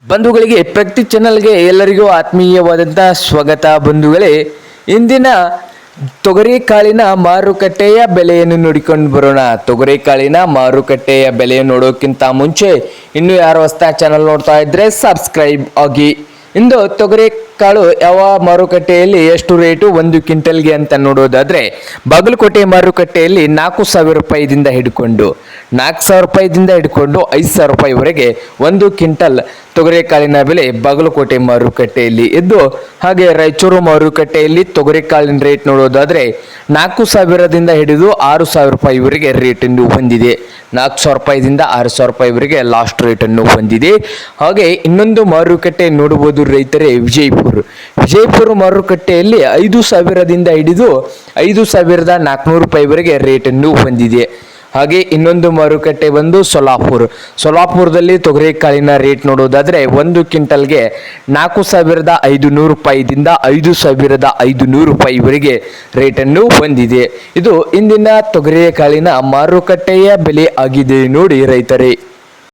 ಬಂಧುಗಳಿಗೆ ಪ್ರತಿ ಚಾನಲ್ಗೆ ಎಲ್ಲರಿಗೂ ಆತ್ಮೀಯವಾದಂಥ ಸ್ವಾಗತ. ಬಂಧುಗಳೇ, ಇಂದಿನ ತೊಗರಿಕಾಳಿನ ಮಾರುಕಟ್ಟೆಯ ಬೆಲೆಯನ್ನು ನೋಡಿಕೊಂಡು ಬರೋಣ. ತೊಗರಿಕಾಳಿನ ಮಾರುಕಟ್ಟೆಯ ಬೆಲೆ ನೋಡೋಕ್ಕಿಂತ ಮುಂಚೆ ಇನ್ನೂ ಯಾರು ಹೊಸ ಚಾನಲ್ ನೋಡ್ತಾ ಇದ್ರೆ ಸಬ್ಸ್ಕ್ರೈಬ್ ಆಗಿ. ಇಂದು ತೊಗರಿಕಾಳು ಯಾವ ಮಾರುಕಟ್ಟೆಯಲ್ಲಿ ಎಷ್ಟು ರೇಟು ಒಂದು ಕ್ವಿಂಟಲ್ಗೆ ಅಂತ ನೋಡೋದಾದ್ರೆ, ಬಾಗಲಕೋಟೆ ಮಾರುಕಟ್ಟೆಯಲ್ಲಿ 4,000 ರೂಪಾಯಿದಿಂದ ಹಿಡ್ಕೊಂಡು 4,000 ರೂಪಾಯಿದಿಂದ ಹಿಡ್ಕೊಂಡು 5,000 ರೂಪಾಯಿವರೆಗೆ ಒಂದು ಕ್ವಿಂಟಲ್ ತೊಗರಿಕಾಳಿನ ಬೆಲೆ ಬಾಗಲಕೋಟೆ ಮಾರುಕಟ್ಟೆಯಲ್ಲಿ ಇದ್ದು, ಹಾಗೆ ರಾಯಚೂರು ಮಾರುಕಟ್ಟೆಯಲ್ಲಿ ತೊಗರಿಕಾಳಿನ ರೇಟ್ ನೋಡೋದಾದ್ರೆ 4,000ದಿಂದ ಹಿಡಿದು 6,000 ರೂಪಾಯಿವರೆಗೆ ರೇಟನ್ನು ಹೊಂದಿದೆ. 4,000 ರೂಪಾಯಿದಿಂದ 6,000 ರೂಪಾಯಿವರೆಗೆ ಲಾಸ್ಟ್ ರೇಟನ್ನು ಹೊಂದಿದೆ. ಹಾಗೆ ಇನ್ನೊಂದು ಮಾರುಕಟ್ಟೆ ನೋಡಬಹುದು ರೈತರೇ, ವಿಜಯಪುರ ಮಾರುಕಟ್ಟೆಯಲ್ಲಿ 5,000ದಿಂದ ಹಿಡಿದು 5,400 ರೂಪಾಯಿವರೆಗೆ ರೇಟನ್ನು ಹೊಂದಿದೆ. ಹಾಗೆ ಇನ್ನೊಂದು ಮಾರುಕಟ್ಟೆ ಬಂದು ಸೊಲಾಪುರದಲ್ಲಿ ತೊಗರಿಕಾಳಿನ ರೇಟ್ ನೋಡೋದಾದ್ರೆ ಒಂದು ಕ್ವಿಂಟಲ್ಗೆ 4,500 ರೂಪಾಯಿದಿಂದ 5,500 ರೂಪಾಯಿವರೆಗೆ ರೇಟನ್ನು ಹೊಂದಿದೆ. ಇದು ಇಂದಿನ ತೊಗರಿಕಾಳಿನ ಮಾರುಕಟ್ಟೆಯ ಬೆಲೆ ಆಗಿದೆ ನೋಡಿ ರೈತರೇ.